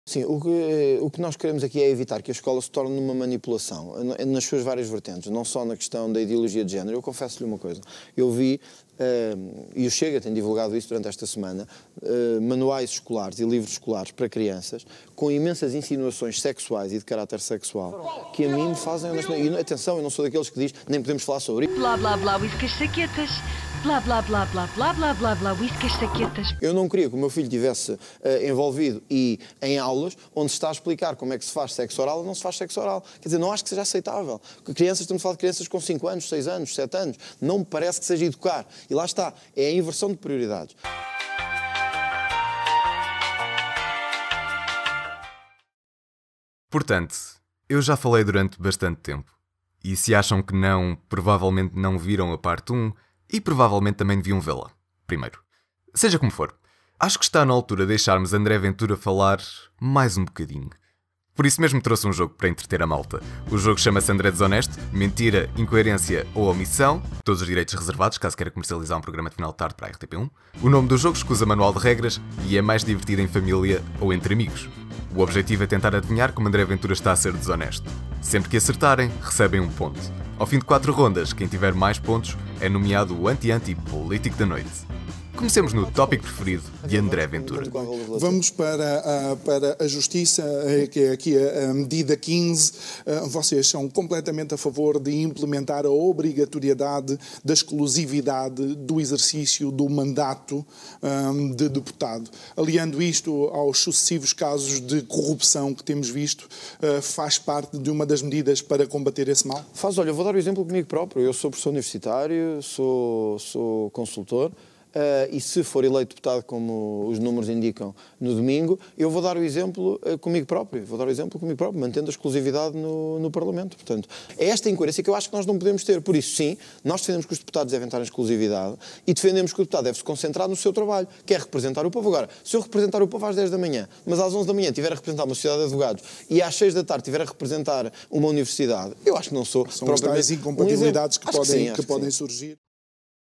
Sim, o que nós queremos aqui é evitar que a escola se torne uma manipulação, nas suas várias vertentes, não só na questão da ideologia de género. Eu confesso-lhe uma coisa, eu vi, e o Chega tem divulgado isso durante esta semana, manuais escolares e livros escolares para crianças com imensas insinuações sexuais e de caráter sexual que a mim me fazem... E, atenção, eu não sou daqueles que diz nem podemos falar sobre isso. Blá, blá, blá, uíscas saquetas. Blá, blá, blá, blá, blá, blá, blá, blá, uíscas saquetas. Eu não queria que o meu filho estivesse envolvido e em aulas onde se está a explicar como é que se faz sexo oral ou não se faz sexo oral. Quer dizer, não acho que seja aceitável. Crianças, estamos a falar de crianças com 5 anos, 6 anos, 7 anos. Não me parece que seja educar. E lá está, é a inversão de prioridades. Portanto, eu já falei durante bastante tempo. E se acham que não, provavelmente não viram a parte 1 e provavelmente também deviam vê-la. Primeiro. Seja como for, acho que está na altura de deixarmos André Ventura falar mais um bocadinho. Por isso mesmo trouxe um jogo para entreter a malta. O jogo chama-se André Desonesto, mentira, incoerência ou omissão, todos os direitos reservados caso queira comercializar um programa de final de tarde para a RTP1. O nome do jogo escusa manual de regras e é mais divertido em família ou entre amigos. O objetivo é tentar adivinhar como André Ventura está a ser desonesto. Sempre que acertarem, recebem um ponto. Ao fim de 4 rondas, quem tiver mais pontos é nomeado o anti-político da noite. Comecemos no tópico preferido de André Ventura. Vamos para a Justiça, que é aqui a medida 15. Vocês são completamente a favor de implementar a obrigatoriedade da exclusividade do exercício do mandato de deputado. Aliando isto aos sucessivos casos de corrupção que temos visto, faz parte de uma das medidas para combater esse mal? Olha, eu vou dar o exemplo comigo próprio. Eu sou professor universitário, sou consultor. E se for eleito deputado, como os números indicam, no domingo, eu vou dar o exemplo comigo próprio. Mantendo a exclusividade no Parlamento. Portanto, é esta incoerência que eu acho que nós não podemos ter. Por isso, sim, nós defendemos que os deputados devem estar em exclusividade e defendemos que o deputado deve se concentrar no seu trabalho, que é representar o povo. Agora, se eu representar o povo às 10 da manhã, mas às 11 da manhã tiver a representar uma sociedade de advogados e às 6 da tarde tiver a representar uma universidade, eu acho que não sou... São as tais incompatibilidades que podem surgir.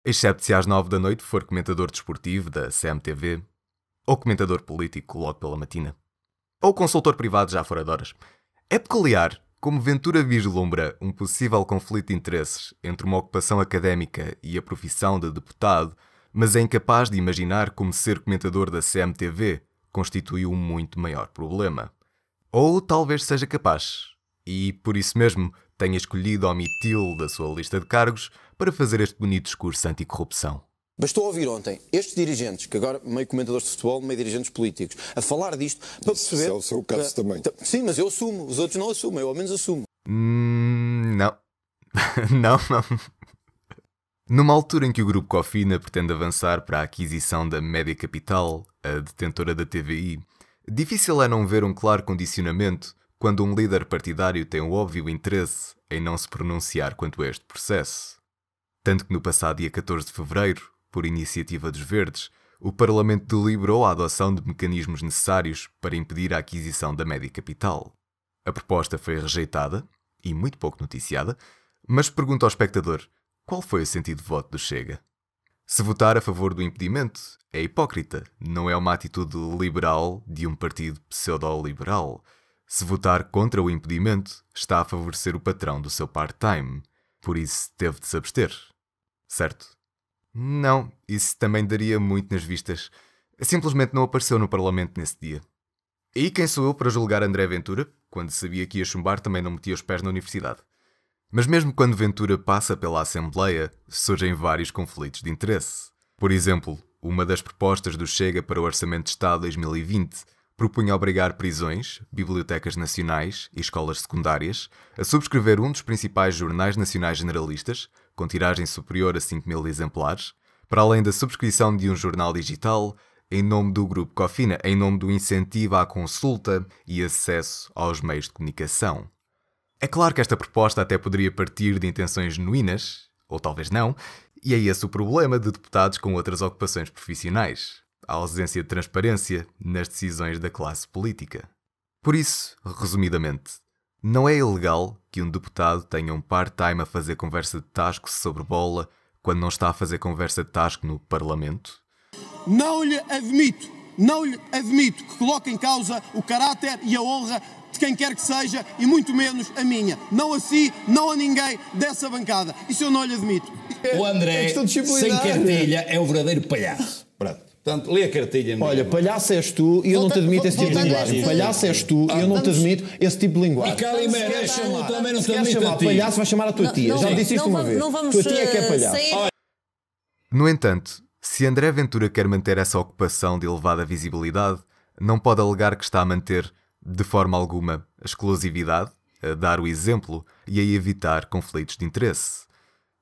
Excepto se às 9 da noite for comentador desportivo da CMTV, ou comentador político logo pela matina, ou consultor privado já fora de horas. É peculiar como Ventura vislumbra um possível conflito de interesses entre uma ocupação académica e a profissão de deputado, mas é incapaz de imaginar como ser comentador da CMTV constitui um muito maior problema. Ou talvez seja capaz, e por isso mesmo tenha escolhido omiti-lo da sua lista de cargos para fazer este bonito discurso anticorrupção. Bastou ouvir ontem estes dirigentes, que agora meio comentadores de futebol, meio dirigentes políticos, a falar disto para perceber... Isso é o seu caso também. Sim, mas eu assumo. Os outros não assumem. Eu ao menos assumo. Não. não. Numa altura em que o Grupo Cofina pretende avançar para a aquisição da Média Capital, a detentora da TVI, difícil é não ver um claro condicionamento quando um líder partidário tem um óbvio interesse em não se pronunciar quanto a este processo. Tanto que no passado dia 14 de fevereiro, por iniciativa dos Verdes, o Parlamento deliberou a adoção de mecanismos necessários para impedir a aquisição da Média Capital. A proposta foi rejeitada, e muito pouco noticiada, mas pergunto ao espectador, qual foi o sentido de voto do Chega? Se votar a favor do impedimento é hipócrita, não é uma atitude liberal de um partido pseudo-liberal. Se votar contra o impedimento, está a favorecer o patrão do seu part-time, por isso teve de se abster. Certo? Não, isso também daria muito nas vistas. Simplesmente não apareceu no Parlamento nesse dia. E quem sou eu para julgar André Ventura? Quando sabia que ia chumbar também não metia os pés na universidade. Mas mesmo quando Ventura passa pela Assembleia, surgem vários conflitos de interesse. Por exemplo, uma das propostas do Chega para o Orçamento de Estado 2020 propunha obrigar prisões, bibliotecas nacionais e escolas secundárias a subscrever um dos principais jornais nacionais generalistas, com tiragem superior a 5.000 exemplares, para além da subscrição de um jornal digital, em nome do Grupo Cofina, em nome do incentivo à consulta e acesso aos meios de comunicação. É claro que esta proposta até poderia partir de intenções genuínas, ou talvez não, e é esse o problema de deputados com outras ocupações profissionais. A ausência de transparência nas decisões da classe política. Por isso, resumidamente, não é ilegal que um deputado tenha um part-time a fazer conversa de tasco sobre bola quando não está a fazer conversa de tasco no Parlamento? Não lhe admito não lhe admito que coloque em causa o caráter e a honra de quem quer que seja, e muito menos a minha. Não a si, não a ninguém dessa bancada. Isso eu não lhe admito. O André, sem cartilha, é o verdadeiro palhaço. Pronto. Portanto, lê a cartilha. Olha, palhaço és tu e eu não te admito esse tipo de linguagem. Palhaço és tu e eu não te admito esse tipo de linguagem. E Calimera és tu, também não te admito chamar a ti. palhaço, vais chamar a tua tia. Já disse isto uma vez. Tua tia é que é palhaço. No entanto, se André Ventura quer manter essa ocupação de elevada visibilidade, não pode alegar que está a manter, de forma alguma, a exclusividade, a dar o exemplo e a evitar conflitos de interesse.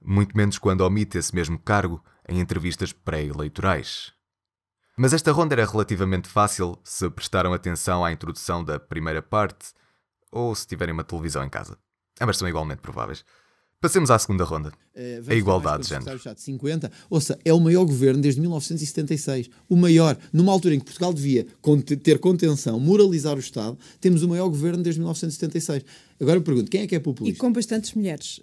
Muito menos quando omite esse mesmo cargo em entrevistas pré-eleitorais. Mas esta ronda era relativamente fácil se prestaram atenção à introdução da primeira parte ou se tiverem uma televisão em casa. Ambas são igualmente prováveis. Passemos à segunda ronda. A igualdade de género. 50, ouça, é o maior governo desde 1976. O maior. Numa altura em que Portugal devia ter contenção, moralizar o Estado, temos o maior governo desde 1976. Agora eu pergunto, quem é que é populista? E com bastantes mulheres.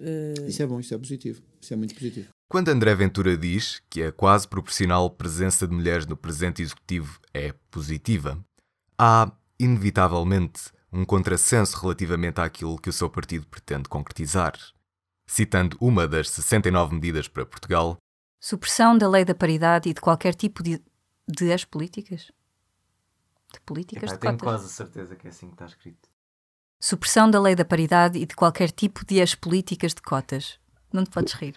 Isso é bom, isso é positivo. Isso é muito positivo. Quando André Ventura diz que a quase proporcional presença de mulheres no presente executivo é positiva, há, inevitavelmente, um contrassenso relativamente àquilo que o seu partido pretende concretizar. Citando uma das 69 medidas para Portugal: supressão da lei da paridade e de qualquer tipo de as políticas? De políticas de cotas. Tenho quase a certeza que é assim que está escrito. Supressão da lei da paridade e de qualquer tipo de as políticas de cotas. Não te podes rir.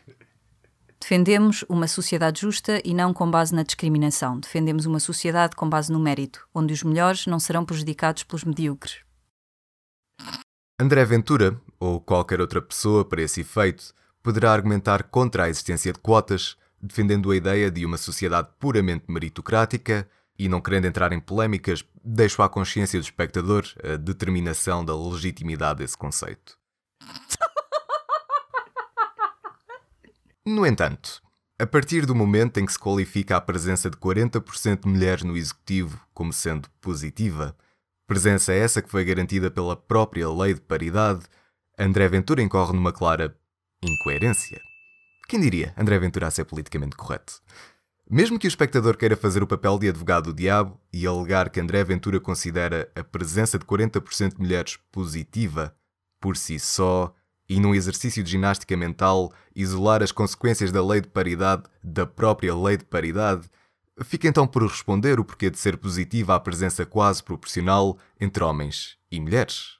Defendemos uma sociedade justa e não com base na discriminação. Defendemos uma sociedade com base no mérito, onde os melhores não serão prejudicados pelos medíocres. André Ventura, ou qualquer outra pessoa para esse efeito, poderá argumentar contra a existência de quotas, defendendo a ideia de uma sociedade puramente meritocrática e, não querendo entrar em polémicas, deixo à consciência do espectador a determinação da legitimidade desse conceito. No entanto, a partir do momento em que se qualifica a presença de 40% de mulheres no Executivo como sendo positiva, presença essa que foi garantida pela própria lei de paridade, André Ventura incorre numa clara incoerência. Quem diria André Ventura a ser politicamente correto? Mesmo que o espectador queira fazer o papel de advogado do diabo e alegar que André Ventura considera a presença de 40% de mulheres positiva, por si só, e num exercício de ginástica mental, isolar as consequências da lei de paridade da própria lei de paridade, fica então por responder o porquê de ser positiva a presença quase proporcional entre homens e mulheres.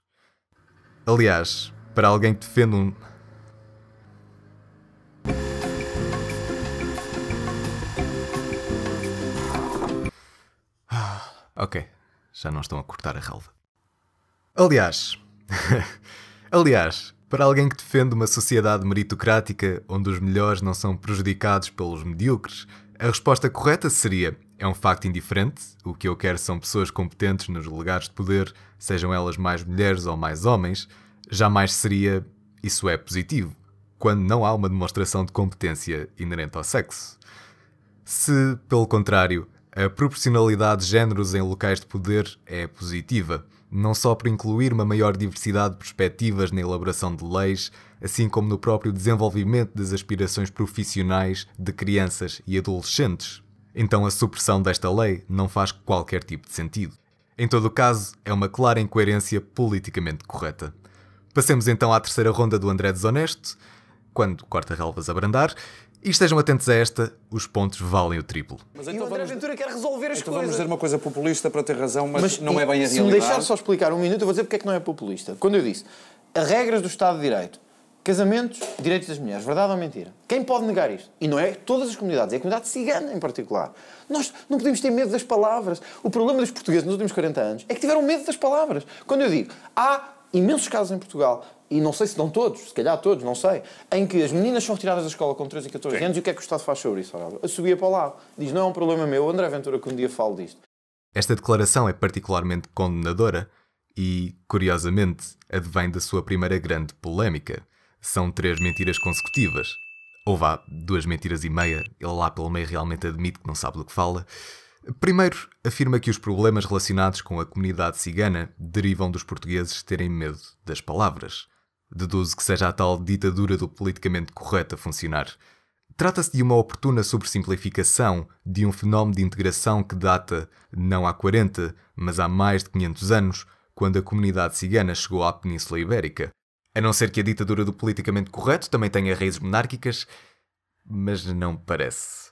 Aliás, para alguém que defende um... Ok, já não estão a cortar a relva. Aliás, para alguém que defende uma sociedade meritocrática onde os melhores não são prejudicados pelos medíocres, a resposta correta seria: é um facto indiferente, o que eu quero são pessoas competentes nos lugares de poder, sejam elas mais mulheres ou mais homens. Jamais seria: isso é positivo, quando não há uma demonstração de competência inerente ao sexo. Se, pelo contrário, a proporcionalidade de géneros em locais de poder é positiva, não só por incluir uma maior diversidade de perspectivas na elaboração de leis, assim como no próprio desenvolvimento das aspirações profissionais de crianças e adolescentes. Então a supressão desta lei não faz qualquer tipo de sentido. Em todo o caso, é uma clara incoerência politicamente correta. Passemos então à terceira ronda do André Desonesto, quando corta-relvas a brandar, e estejam atentos a esta, os pontos valem o triplo. Mas então o André Ventura quer resolver as coisas. Vamos dizer uma coisa populista para ter razão, mas não é bem a realidade. Se me deixar só explicar um minuto, eu vou dizer porque é que não é populista. Quando eu disse, as regras do Estado de Direito, casamentos, direitos das mulheres, verdade ou mentira? Quem pode negar isto? E não é todas as comunidades, é a comunidade cigana em particular. Nós não podemos ter medo das palavras. O problema dos portugueses nos últimos 40 anos é que tiveram medo das palavras. Quando eu digo, há imensos casos em Portugal, e não sei se dão todos, se calhar todos, não sei, em que as meninas são retiradas da escola com 13 e 14 anos e o que é que o Estado faz sobre isso? Subia para o lado. Diz, não é um problema meu, o André Ventura que um dia fala disto. Esta declaração é particularmente condenadora e, curiosamente, advém da sua primeira grande polémica. São 3 mentiras consecutivas. Ou vá, 2 mentiras e meia, ele lá pelo meio realmente admite que não sabe do que fala. Primeiro, afirma que os problemas relacionados com a comunidade cigana derivam dos portugueses terem medo das palavras. Deduzo que seja a tal ditadura do politicamente correto a funcionar. Trata-se de uma oportuna sobressimplificação de um fenómeno de integração que data não há 40, mas há mais de 500 anos, quando a comunidade cigana chegou à Península Ibérica. A não ser que a ditadura do politicamente correto também tenha raízes monárquicas, mas não parece.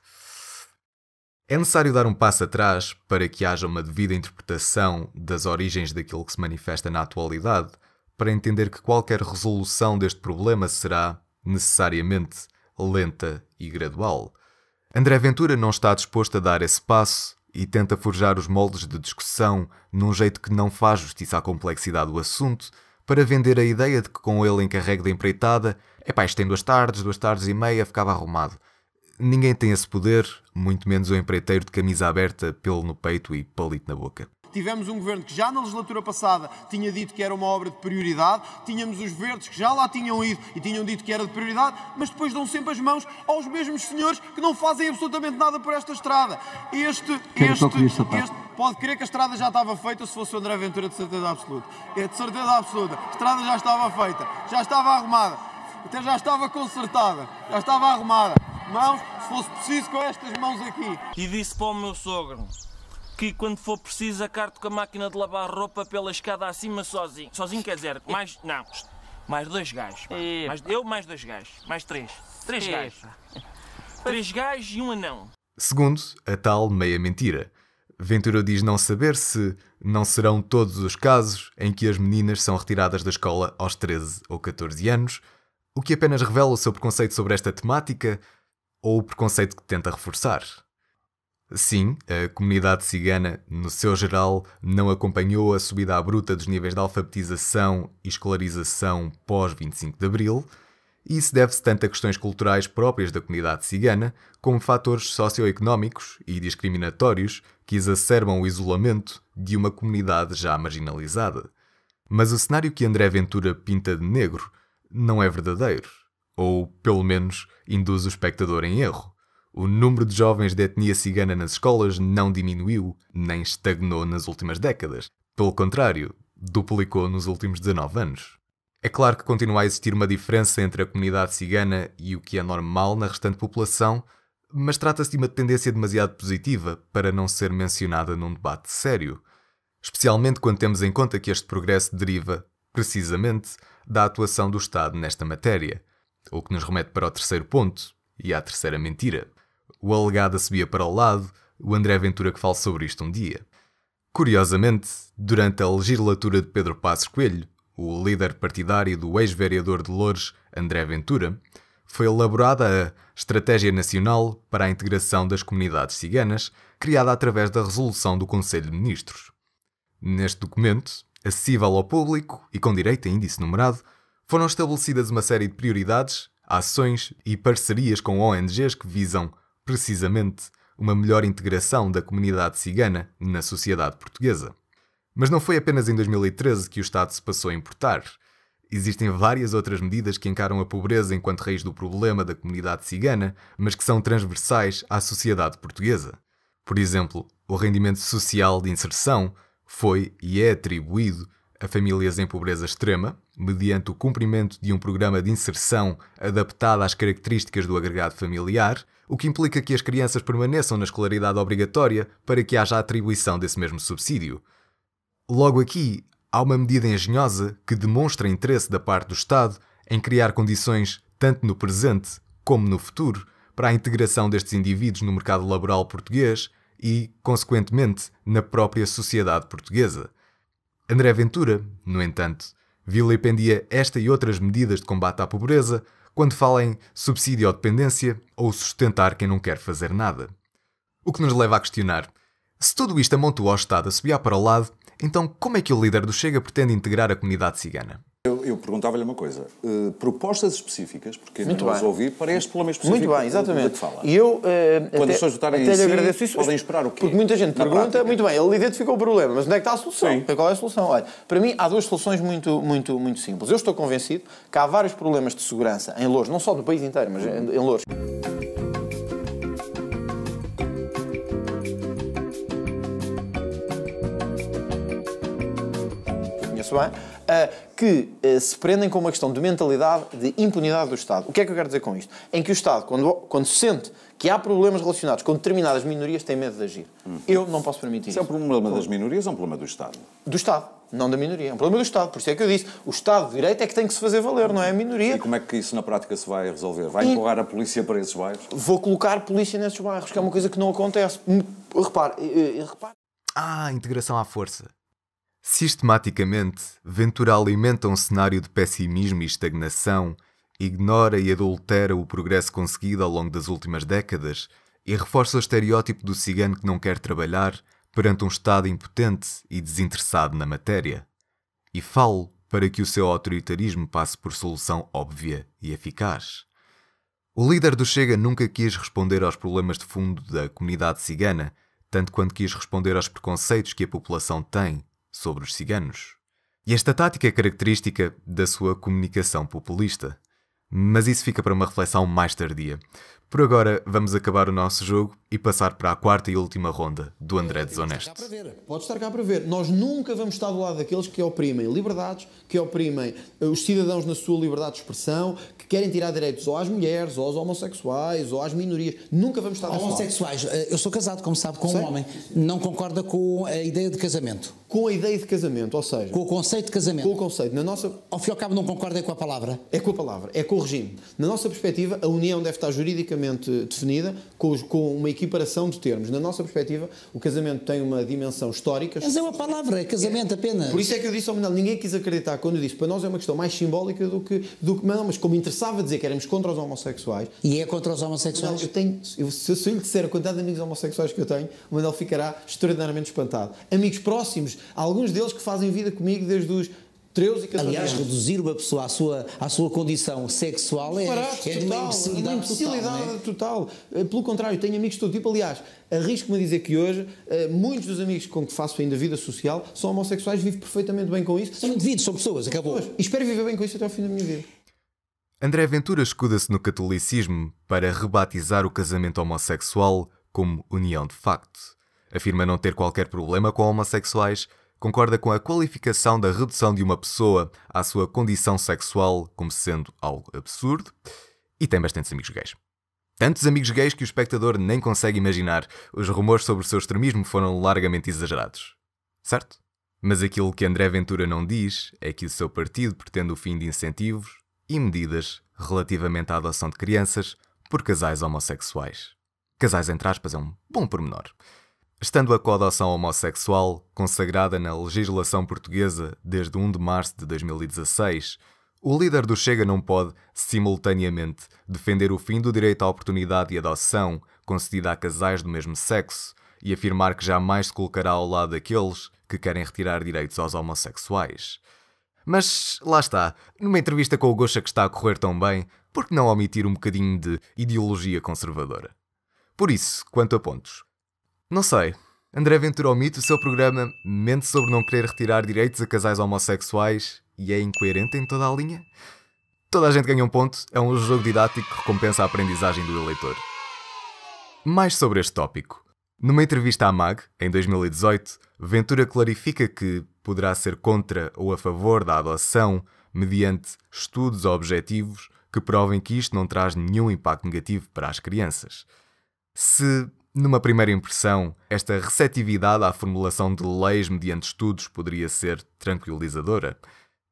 É necessário dar um passo atrás para que haja uma devida interpretação das origens daquilo que se manifesta na atualidade, para entender que qualquer resolução deste problema será, necessariamente, lenta e gradual. André Ventura não está disposto a dar esse passo e tenta forjar os moldes de discussão num jeito que não faz justiça à complexidade do assunto, para vender a ideia de que com ele encarregue da empreitada, isto tem 2 tardes e meia, ficava arrumado. Ninguém tem esse poder, muito menos o empreiteiro de camisa aberta, pelo no peito e palito na boca. Tivemos um governo que já na legislatura passada tinha dito que era uma obra de prioridade, tínhamos os verdes que já lá tinham ido e tinham dito que era de prioridade, mas depois dão sempre as mãos aos mesmos senhores que não fazem absolutamente nada por esta estrada. Pode crer que a estrada já estava feita se fosse o André Ventura, de certeza absoluta. É de certeza absoluta. A estrada já estava feita, já estava arrumada, até já estava consertada, já estava arrumada. Mãos, se fosse preciso, com estas mãos aqui. E disse para o meu sogro que quando for preciso acarto com a máquina de lavar roupa pela escada acima sozinho. Sozinho quer dizer, mais 2 gajos. Mais 2 gajos. Mais 3. 3 gajos. 3 gajos e um anão. Segundo, a tal meia mentira. Ventura diz não saber se não serão todos os casos em que as meninas são retiradas da escola aos 13 ou 14 anos, o que apenas revela o seu preconceito sobre esta temática ou o preconceito que tenta reforçar. Sim, a comunidade cigana, no seu geral, não acompanhou a subida à bruta dos níveis de alfabetização e escolarização pós-25 de Abril, e isso deve-se tanto a questões culturais próprias da comunidade cigana, como fatores socioeconómicos e discriminatórios que exacerbam o isolamento de uma comunidade já marginalizada. Mas o cenário que André Ventura pinta de negro não é verdadeiro, ou, pelo menos, induz o espectador em erro. O número de jovens de etnia cigana nas escolas não diminuiu, nem estagnou nas últimas décadas. Pelo contrário, duplicou nos últimos 19 anos. É claro que continua a existir uma diferença entre a comunidade cigana e o que é normal na restante população, mas trata-se de uma tendência demasiado positiva para não ser mencionada num debate sério. Especialmente quando temos em conta que este progresso deriva, precisamente, da atuação do Estado nesta matéria, o que nos remete para o terceiro ponto e à terceira mentira. O alegado subia para o lado, o André Ventura que fala sobre isto um dia. Curiosamente, durante a legislatura de Pedro Passos Coelho, o líder partidário do ex-vereador de Loures, André Ventura, foi elaborada a Estratégia Nacional para a Integração das Comunidades Ciganas, criada através da resolução do Conselho de Ministros. Neste documento, acessível ao público e com direito a índice numerado, foram estabelecidas uma série de prioridades, ações e parcerias com ONGs que visam, precisamente, uma melhor integração da comunidade cigana na sociedade portuguesa. Mas não foi apenas em 2013 que o Estado se passou a importar. Existem várias outras medidas que encaram a pobreza enquanto raiz do problema da comunidade cigana, mas que são transversais à sociedade portuguesa. Por exemplo, o rendimento social de inserção foi e é atribuído a famílias em pobreza extrema, mediante o cumprimento de um programa de inserção adaptado às características do agregado familiar, o que implica que as crianças permaneçam na escolaridade obrigatória para que haja a atribuição desse mesmo subsídio. Logo aqui, há uma medida engenhosa que demonstra interesse da parte do Estado em criar condições, tanto no presente como no futuro, para a integração destes indivíduos no mercado laboral português e, consequentemente, na própria sociedade portuguesa. André Ventura, no entanto, vilipendia esta e outras medidas de combate à pobreza quando fala em subsídio à dependência ou sustentar quem não quer fazer nada. O que nos leva a questionar: se tudo isto amontou ao Estado a subir para o lado, então como é que o líder do Chega pretende integrar a comunidade cigana? Eu perguntava-lhe uma coisa. Propostas específicas, porque não as ouvi, para este problema específico. Muito bem, exatamente. Que fala. E eu quando as pessoas votarem até em lhe si, agradeço isso, podem esperar o quê? Porque muita gente pergunta, prática. muito bem, ele identificou o problema, mas onde é que está a solução? Sim. Qual é a solução? Olha, para mim há duas soluções muito simples. Eu estou convencido que há vários problemas de segurança em Loures, não só do país inteiro, mas em Loures. Conheço bem. que se prendem com uma questão de mentalidade de impunidade do Estado. O que é que eu quero dizer com isto? Em que o Estado, quando se sente que há problemas relacionados com determinadas minorias, tem medo de agir. Eu não posso permitir isso. É um problema das minorias ou um problema do Estado? Do Estado, não da minoria. É um problema do Estado. Por isso é que eu disse, o Estado de Direito é que tem que se fazer valer, não é a minoria. E como é que isso na prática se vai resolver? Vai empurrar a polícia para esses bairros? Vou colocar polícia nesses bairros, que é uma coisa que não acontece. Repare. Integração à força. Sistematicamente, Ventura alimenta um cenário de pessimismo e estagnação, ignora e adultera o progresso conseguido ao longo das últimas décadas e reforça o estereótipo do cigano que não quer trabalhar perante um Estado impotente e desinteressado na matéria. E falo para que o seu autoritarismo passe por solução óbvia e eficaz. O líder do Chega nunca quis responder aos problemas de fundo da comunidade cigana, tanto quanto quis responder aos preconceitos que a população tem sobre os ciganos. E esta tática é característica da sua comunicação populista. Mas isso fica para uma reflexão mais tardia. Por agora, vamos acabar o nosso jogo e passar para a quarta e última ronda do André Desonesto. Pode estar cá para ver. Nós nunca vamos estar do lado daqueles que oprimem liberdades, que oprimem os cidadãos na sua liberdade de expressão, que querem tirar direitos ou às mulheres, ou aos homossexuais, ou às minorias. Nunca vamos estar desse lado. Homossexuais. Eu sou casado, como sabe, com um homem. Não concorda com a ideia de casamento? Com a ideia de casamento, ou seja... Com o conceito de casamento? Com o conceito. Na nossa... Ao fim e ao cabo não concorda com a palavra? É com a palavra, é com o regime. Na nossa perspectiva, a união deve estar juridicamente definida com uma equiparação de termos. Na nossa perspectiva, o casamento tem uma dimensão histórica... Mas é uma palavra, é casamento apenas. Por isso é que eu disse ao Manuel, ninguém quis acreditar quando eu disse, para nós é uma questão mais simbólica do que não, mas como interessava dizer que éramos contra os homossexuais... E é contra os homossexuais? Se eu lhe disser a quantidade de amigos homossexuais que eu tenho, o Manuel ficará extraordinariamente espantado. Amigos próximos, alguns deles que fazem vida comigo desde os 13 e 14 Aliás, anos. reduzir uma pessoa à sua condição sexual é de uma imbecilidade total. Pelo contrário, tenho amigos de todo tipo. Aliás, arrisco-me a dizer que hoje muitos dos amigos com que faço ainda vida social são homossexuais, vivo perfeitamente bem com isso. São indivíduos, são pessoas, acabou. E espero viver bem com isso até ao fim da minha vida. André Ventura escuda-se no catolicismo para rebatizar o casamento homossexual como união de facto. Afirma não ter qualquer problema com homossexuais, concorda com a qualificação da redução de uma pessoa à sua condição sexual como sendo algo absurdo e tem bastantes amigos gays. Tantos amigos gays que o espectador nem consegue imaginar. Os rumores sobre o seu extremismo foram largamente exagerados. Certo? Mas aquilo que André Ventura não diz é que o seu partido pretende o fim de incentivos e medidas relativamente à adoção de crianças por casais homossexuais. Casais entre aspas é um bom pormenor. Estando a coadoção homossexual consagrada na legislação portuguesa desde 1 de março de 2016, o líder do Chega não pode, simultaneamente, defender o fim do direito à oportunidade de adoção concedida a casais do mesmo sexo e afirmar que jamais se colocará ao lado daqueles que querem retirar direitos aos homossexuais. Mas, lá está, numa entrevista com o Gocha que está a correr tão bem, por que não omitir um bocadinho de ideologia conservadora? Por isso, quanto a pontos... Não sei. André Ventura omite o seu programa, mente sobre não querer retirar direitos a casais homossexuais e é incoerente em toda a linha? Toda a gente ganha um ponto, é um jogo didático que recompensa a aprendizagem do eleitor. Mais sobre este tópico. Numa entrevista à MAG, em 2018, Ventura clarifica que poderá ser contra ou a favor da adoção mediante estudos objetivos que provem que isto não traz nenhum impacto negativo para as crianças. Se... Numa primeira impressão, esta receptividade à formulação de leis mediante estudos poderia ser tranquilizadora.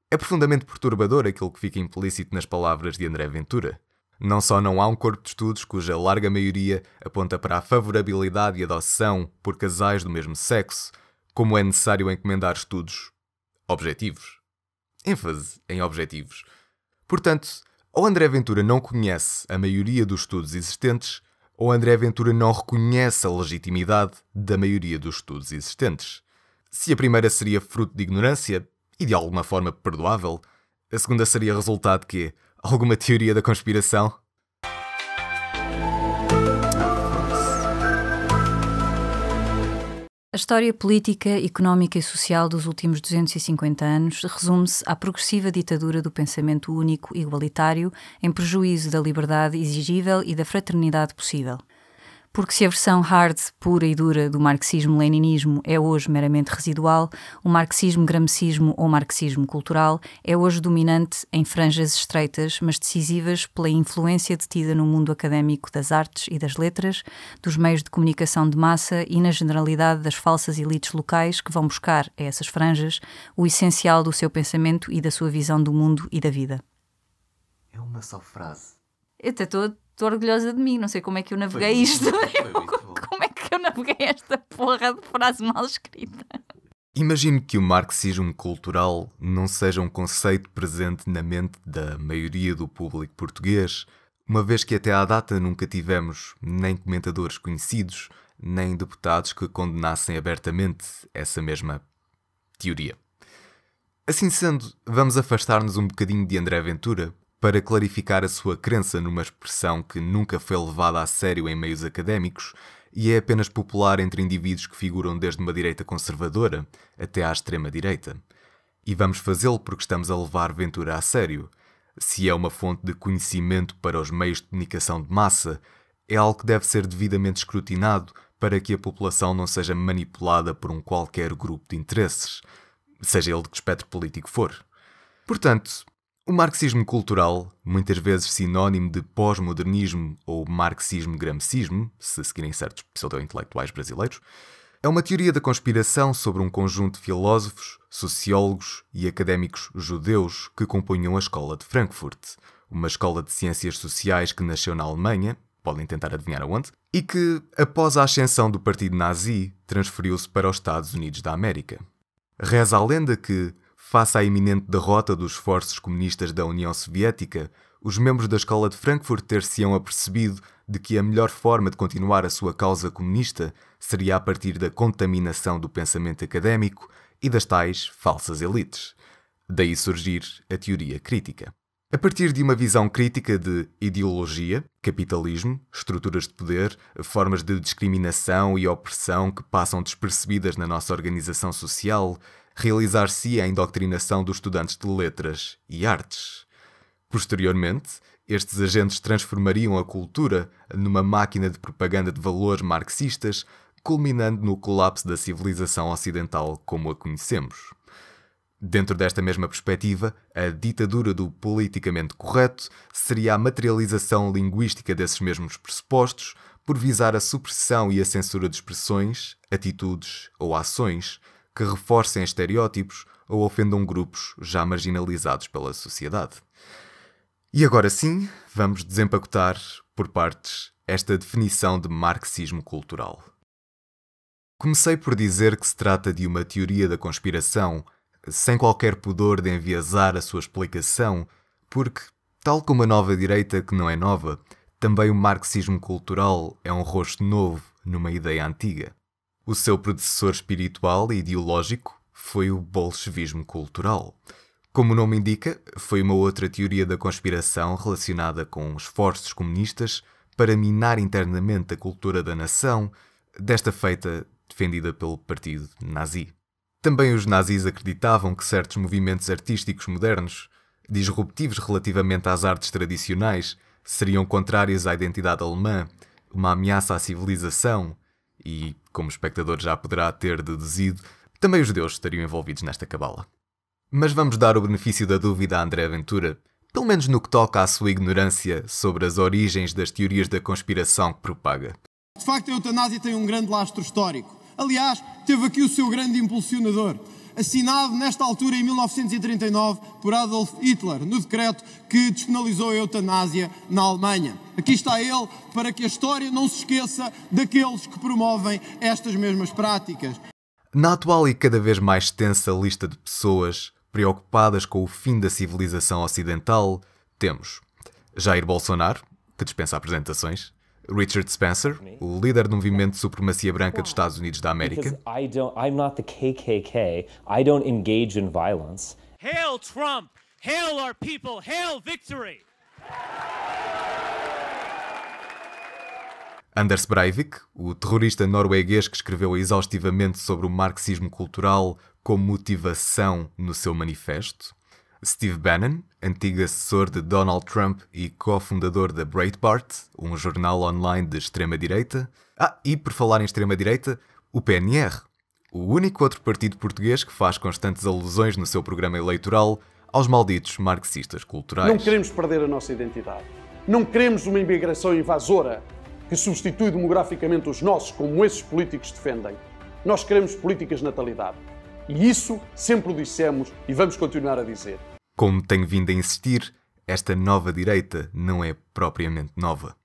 É profundamente perturbador aquilo que fica implícito nas palavras de André Ventura. Não só não há um corpo de estudos cuja larga maioria aponta para a favorabilidade e adoção por casais do mesmo sexo, como é necessário encomendar estudos objetivos. ênfase em objetivos. Portanto, ou André Ventura não conhece a maioria dos estudos existentes, ou André Ventura não reconhece a legitimidade da maioria dos estudos existentes. Se a primeira seria fruto de ignorância, e de alguma forma perdoável, a segunda seria resultado de quê? Alguma teoria da conspiração? A história política, económica e social dos últimos 250 anos resume-se à progressiva ditadura do pensamento único e igualitário em prejuízo da liberdade exigível e da fraternidade possível. Porque se a versão hard, pura e dura do marxismo-leninismo é hoje meramente residual, o marxismo-gramscismo ou marxismo cultural é hoje dominante em franjas estreitas, mas decisivas pela influência detida no mundo académico das artes e das letras, dos meios de comunicação de massa e na generalidade das falsas elites locais que vão buscar a essas franjas o essencial do seu pensamento e da sua visão do mundo e da vida. É uma só frase. Eu até estou orgulhosa de mim, não sei como é que eu naveguei isto. Como é que eu naveguei esta porra de frase mal escrita? Imagino que o marxismo cultural não seja um conceito presente na mente da maioria do público português, uma vez que até à data nunca tivemos nem comentadores conhecidos, nem deputados que condenassem abertamente essa mesma teoria. Assim sendo, vamos afastar-nos um bocadinho de André Ventura para clarificar a sua crença numa expressão que nunca foi levada a sério em meios académicos e é apenas popular entre indivíduos que figuram desde uma direita conservadora até à extrema-direita. E vamos fazê-lo porque estamos a levar Ventura a sério. Se é uma fonte de conhecimento para os meios de comunicação de massa, é algo que deve ser devidamente escrutinado para que a população não seja manipulada por um qualquer grupo de interesses, seja ele de que espectro político for. Portanto, o marxismo cultural, muitas vezes sinónimo de pós-modernismo ou marxismo-gramscismo, se seguirem certos pseudo-intelectuais brasileiros, é uma teoria da conspiração sobre um conjunto de filósofos, sociólogos e académicos judeus que compunham a Escola de Frankfurt, uma escola de ciências sociais que nasceu na Alemanha, podem tentar adivinhar aonde, e que, após a ascensão do partido nazi, transferiu-se para os Estados Unidos da América. Reza a lenda que, face à iminente derrota dos esforços comunistas da União Soviética, os membros da Escola de Frankfurt ter-se-ão apercebido de que a melhor forma de continuar a sua causa comunista seria a partir da contaminação do pensamento académico e das tais falsas elites. Daí surgir a teoria crítica. A partir de uma visão crítica de ideologia, capitalismo, estruturas de poder, formas de discriminação e opressão que passam despercebidas na nossa organização social, realizar-se a indoctrinação dos estudantes de letras e artes. Posteriormente, estes agentes transformariam a cultura numa máquina de propaganda de valores marxistas, culminando no colapso da civilização ocidental como a conhecemos. Dentro desta mesma perspectiva, a ditadura do politicamente correto seria a materialização linguística desses mesmos pressupostos, por visar a supressão e a censura de expressões, atitudes ou ações que reforcem estereótipos ou ofendam grupos já marginalizados pela sociedade. E agora sim, vamos desempacotar, por partes, esta definição de marxismo cultural. Comecei por dizer que se trata de uma teoria da conspiração, sem qualquer pudor de enviesar a sua explicação, porque, tal como a nova direita que não é nova, também o marxismo cultural é um rosto novo numa ideia antiga. O seu predecessor espiritual e ideológico foi o bolchevismo cultural. Como o nome indica, foi uma outra teoria da conspiração relacionada com esforços comunistas para minar internamente a cultura da nação, desta feita defendida pelo partido nazi. Também os nazis acreditavam que certos movimentos artísticos modernos, disruptivos relativamente às artes tradicionais, seriam contrários à identidade alemã, uma ameaça à civilização e, como o espectador já poderá ter deduzido, também os judeus estariam envolvidos nesta cabala. Mas vamos dar o benefício da dúvida a André Ventura, pelo menos no que toca à sua ignorância sobre as origens das teorias da conspiração que propaga. De facto, a eutanásia tem um grande lastro histórico. Aliás, teve aqui o seu grande impulsionador, assinado nesta altura em 1939 por Adolf Hitler, no decreto que despenalizou a eutanásia na Alemanha. Aqui está ele para que a história não se esqueça daqueles que promovem estas mesmas práticas. Na atual e cada vez mais extensa lista de pessoas preocupadas com o fim da civilização ocidental, temos Jair Bolsonaro, que dispensa apresentações, Richard Spencer, o líder do movimento de supremacia branca dos Estados Unidos da América. I'm not the KKK. I don't engage in violence. Hail Trump! Hail our people! Hail victory! Anders Breivik, o terrorista norueguês que escreveu exaustivamente sobre o marxismo cultural como motivação no seu manifesto. Steve Bannon, antigo assessor de Donald Trump e cofundador da Breitbart, um jornal online de extrema-direita. E por falar em extrema-direita, o PNR, o único outro partido português que faz constantes alusões no seu programa eleitoral aos malditos marxistas culturais. Não queremos perder a nossa identidade. Não queremos uma imigração invasora que substitui demograficamente os nossos, como esses políticos defendem. Nós queremos políticas de natalidade. E isso sempre o dissemos e vamos continuar a dizer. Como tenho vindo a insistir, esta nova direita não é propriamente nova.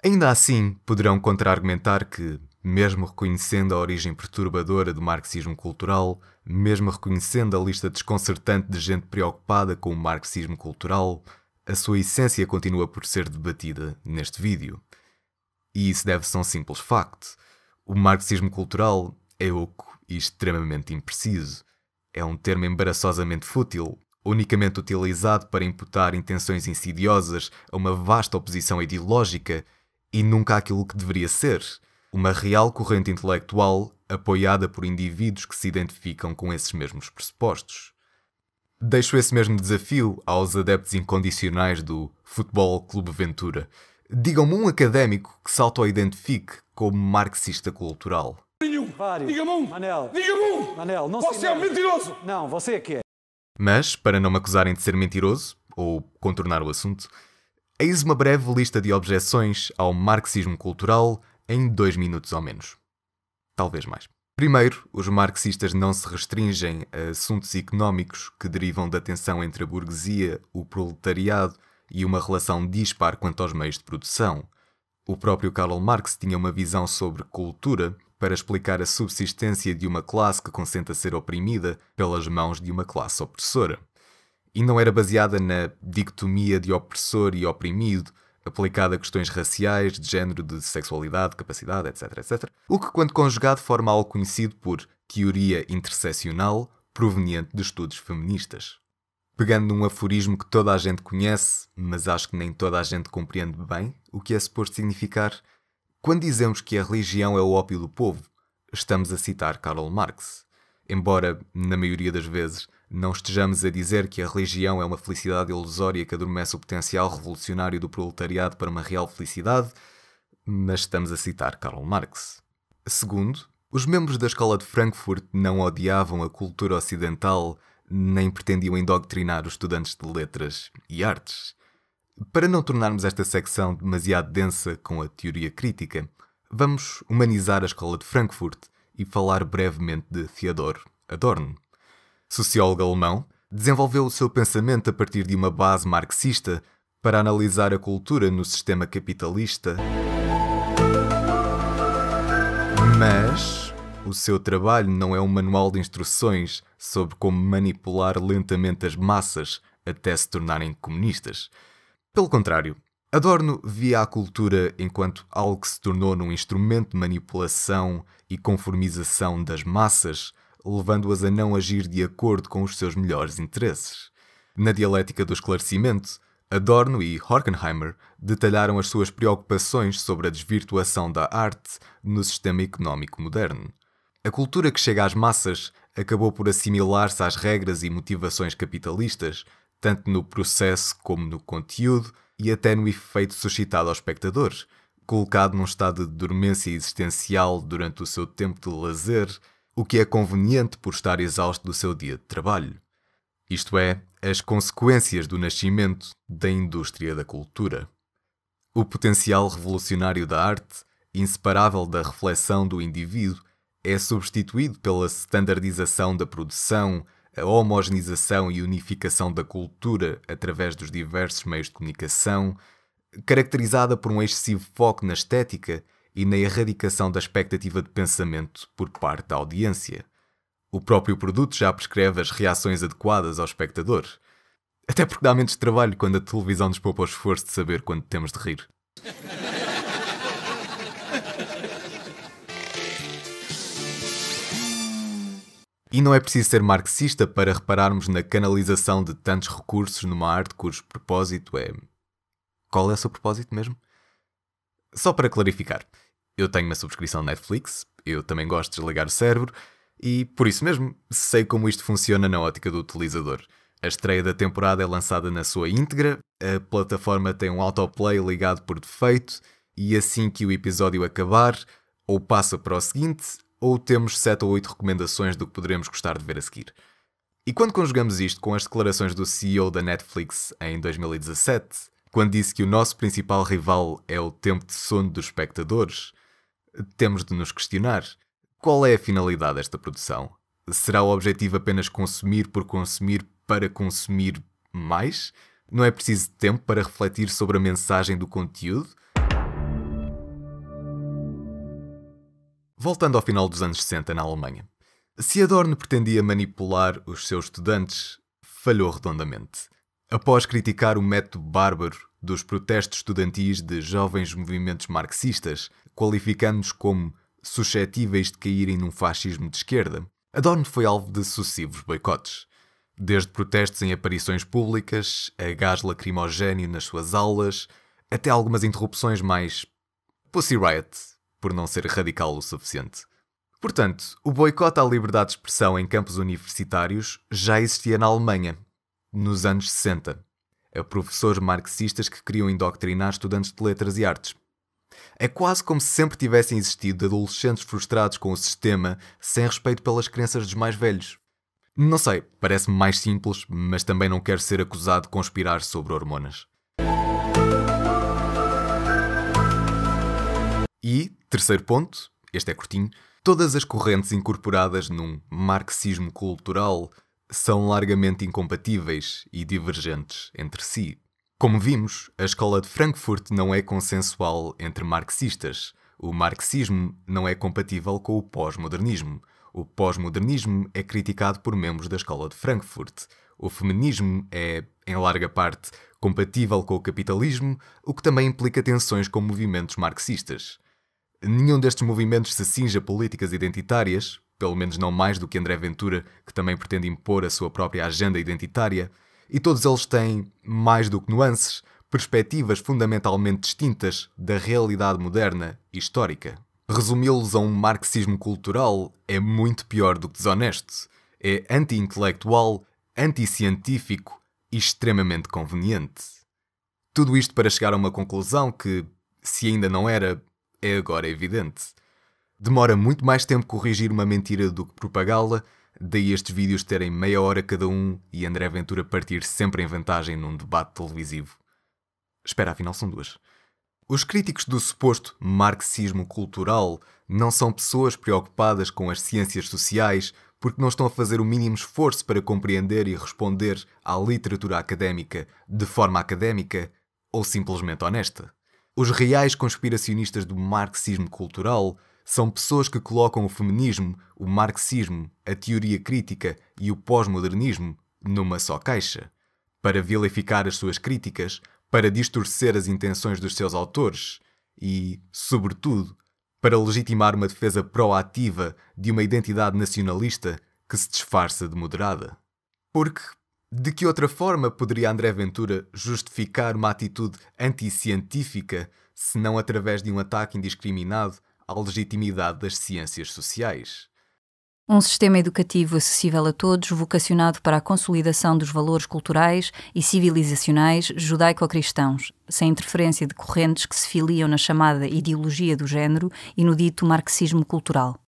Ainda assim, poderão contra-argumentar que, mesmo reconhecendo a origem perturbadora do marxismo cultural, mesmo reconhecendo a lista desconcertante de gente preocupada com o marxismo cultural, a sua essência continua por ser debatida neste vídeo. E isso deve-se a um simples facto. O marxismo cultural é oco e extremamente impreciso. É um termo embaraçosamente fútil, unicamente utilizado para imputar intenções insidiosas a uma vasta oposição ideológica e nunca aquilo que deveria ser, uma real corrente intelectual apoiada por indivíduos que se identificam com esses mesmos pressupostos. Deixo esse mesmo desafio aos adeptos incondicionais do Futebol Clube Ventura. Digam-me um académico que se auto-identifique como marxista cultural. Diga-me um! Manel! Diga-me um! Manel, não você é um mentiroso! Não, você é que é. Mas, para não me acusarem de ser mentiroso, ou contornar o assunto, eis uma breve lista de objeções ao marxismo cultural em 2 minutos ou menos. Talvez mais. Primeiro, os marxistas não se restringem a assuntos económicos que derivam da tensão entre a burguesia, o proletariado e uma relação dispar quanto aos meios de produção. O próprio Karl Marx tinha uma visão sobre cultura para explicar a subsistência de uma classe que consente a ser oprimida pelas mãos de uma classe opressora. E não era baseada na dicotomia de opressor e oprimido, aplicada a questões raciais, de género, de sexualidade, capacidade, etc, etc. O que, quando conjugado, forma algo conhecido por teoria interseccional proveniente de estudos feministas. Pegando num aforismo que toda a gente conhece, mas acho que nem toda a gente compreende bem o que é suposto significar, quando dizemos que a religião é o ópio do povo, estamos a citar Karl Marx. Embora, na maioria das vezes, não estejamos a dizer que a religião é uma felicidade ilusória que adormece o potencial revolucionário do proletariado para uma real felicidade, mas estamos a citar Karl Marx. Segundo, os membros da Escola de Frankfurt não odiavam a cultura ocidental, nem pretendiam indoctrinar os estudantes de letras e artes. Para não tornarmos esta secção demasiado densa com a teoria crítica, vamos humanizar a Escola de Frankfurt e falar brevemente de Theodor Adorno. Sociólogo alemão, desenvolveu o seu pensamento a partir de uma base marxista para analisar a cultura no sistema capitalista. Mas o seu trabalho não é um manual de instruções sobre como manipular lentamente as massas até se tornarem comunistas. Pelo contrário, Adorno via a cultura enquanto algo que se tornou num instrumento de manipulação e conformização das massas, levando-as a não agir de acordo com os seus melhores interesses. Na dialética do esclarecimento, Adorno e Horkheimer detalharam as suas preocupações sobre a desvirtuação da arte no sistema económico moderno. A cultura que chega às massas acabou por assimilar-se às regras e motivações capitalistas, tanto no processo como no conteúdo e até no efeito suscitado ao espectador, colocado num estado de dormência existencial durante o seu tempo de lazer, o que é conveniente por estar exausto do seu dia de trabalho. Isto é, as consequências do nascimento da indústria da cultura. O potencial revolucionário da arte, inseparável da reflexão do indivíduo, é substituído pela standardização da produção, a homogeneização e unificação da cultura através dos diversos meios de comunicação, caracterizada por um excessivo foco na estética e na erradicação da expectativa de pensamento por parte da audiência. O próprio produto já prescreve as reações adequadas ao espectador. Até porque dá menos trabalho quando a televisão nos poupa o esforço de saber quando temos de rir. E não é preciso ser marxista para repararmos na canalização de tantos recursos numa arte cujo propósito é... Qual é o seu propósito mesmo? Só para clarificar, eu tenho uma subscrição Netflix, eu também gosto de desligar o cérebro, e por isso mesmo sei como isto funciona na ótica do utilizador. A estreia da temporada é lançada na sua íntegra, a plataforma tem um autoplay ligado por defeito e assim que o episódio acabar, ou passa para o seguinte, ou temos 7 ou 8 recomendações do que poderemos gostar de ver a seguir. E quando conjugamos isto com as declarações do CEO da Netflix em 2017, quando disse que o nosso principal rival é o tempo de sono dos espectadores, temos de nos questionar: qual é a finalidade desta produção? Será o objetivo apenas consumir por consumir para consumir mais? Não é preciso tempo para refletir sobre a mensagem do conteúdo? Voltando ao final dos anos 60 na Alemanha. Se Adorno pretendia manipular os seus estudantes, falhou redondamente. Após criticar o método bárbaro dos protestos estudantis de jovens movimentos marxistas, qualificando-os como suscetíveis de caírem num fascismo de esquerda, Adorno foi alvo de sucessivos boicotes. Desde protestos em aparições públicas, a gás lacrimogéneo nas suas aulas, até algumas interrupções mais Pussy Riot, por não ser radical o suficiente. Portanto, o boicote à liberdade de expressão em campos universitários já existia na Alemanha, nos anos 60, a professores marxistas que queriam indoctrinar estudantes de letras e artes. É quase como se sempre tivessem existido adolescentes frustrados com o sistema sem respeito pelas crenças dos mais velhos. Não sei, parece-me mais simples, mas também não quero ser acusado de conspirar sobre hormonas. E, terceiro ponto, este é curtinho, todas as correntes incorporadas num marxismo cultural são largamente incompatíveis e divergentes entre si. Como vimos, a escola de Frankfurt não é consensual entre marxistas. O marxismo não é compatível com o pós-modernismo. O pós-modernismo é criticado por membros da escola de Frankfurt. O feminismo é, em larga parte, compatível com o capitalismo, o que também implica tensões com movimentos marxistas. Nenhum destes movimentos se cinge a políticas identitárias, pelo menos não mais do que André Ventura, que também pretende impor a sua própria agenda identitária, e todos eles têm, mais do que nuances, perspectivas fundamentalmente distintas da realidade moderna e histórica. Resumi-los a um marxismo cultural é muito pior do que desonesto. É anti-intelectual, anti-científico e extremamente conveniente. Tudo isto para chegar a uma conclusão que, se ainda não era, é agora evidente. Demora muito mais tempo corrigir uma mentira do que propagá-la, daí estes vídeos terem meia hora cada um e André Ventura partir sempre em vantagem num debate televisivo. Espera, afinal são 2. Os críticos do suposto marxismo cultural não são pessoas preocupadas com as ciências sociais porque não estão a fazer o mínimo esforço para compreender e responder à literatura académica de forma académica ou simplesmente honesta. Os reais conspiracionistas do marxismo cultural são pessoas que colocam o feminismo, o marxismo, a teoria crítica e o pós-modernismo numa só caixa, para vilificar as suas críticas, para distorcer as intenções dos seus autores e, sobretudo, para legitimar uma defesa proativa de uma identidade nacionalista que se disfarça de moderada. Porque, de que outra forma poderia André Ventura justificar uma atitude anticientífica se não através de um ataque indiscriminado à legitimidade das ciências sociais? Um sistema educativo acessível a todos, vocacionado para a consolidação dos valores culturais e civilizacionais judaico-cristãos, sem interferência de correntes que se filiam na chamada ideologia do género e no dito marxismo cultural.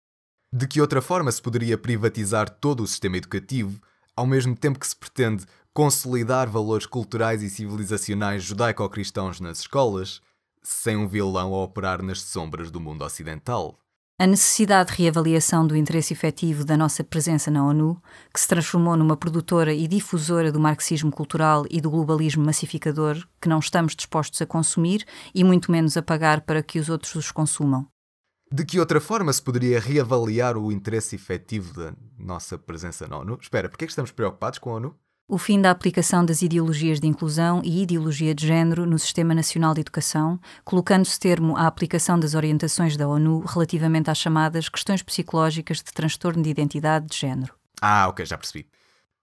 De que outra forma se poderia privatizar todo o sistema educativo, ao mesmo tempo que se pretende consolidar valores culturais e civilizacionais judaico-cristãos nas escolas, sem um vilão a operar nas sombras do mundo ocidental? A necessidade de reavaliação do interesse efetivo da nossa presença na ONU, que se transformou numa produtora e difusora do marxismo cultural e do globalismo massificador, que não estamos dispostos a consumir e muito menos a pagar para que os outros os consumam. De que outra forma se poderia reavaliar o interesse efetivo da nossa presença na ONU? Espera, porquê é que estamos preocupados com a ONU? O fim da aplicação das ideologias de inclusão e ideologia de género no Sistema Nacional de Educação, colocando-se termo à aplicação das orientações da ONU relativamente às chamadas questões psicológicas de transtorno de identidade de género. Ok, já percebi.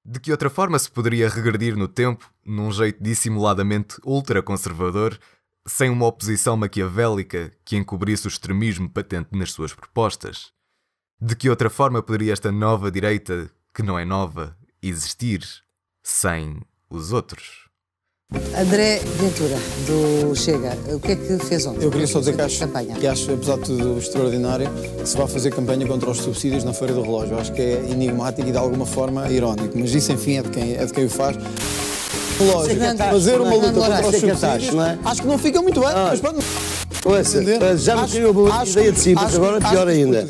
De que outra forma se poderia regredir no tempo, num jeito dissimuladamente ultraconservador, sem uma oposição maquiavélica que encobrisse o extremismo patente nas suas propostas? De que outra forma poderia esta nova direita, que não é nova, existir sem os outros. André Ventura, do Chega, o que é que fez ontem? Eu queria só dizer que acho, apesar de tudo extraordinário, que se vai fazer campanha contra os subsídios na Feira do Relógio. Eu acho que é enigmático e de alguma forma irónico, mas isso, enfim, é de quem o faz. Relógio, fazer uma luta contra os subsídios, acho que não fica muito bem, mas pronto. Já me caiu uma boa ideia de si, mas agora é pior ainda.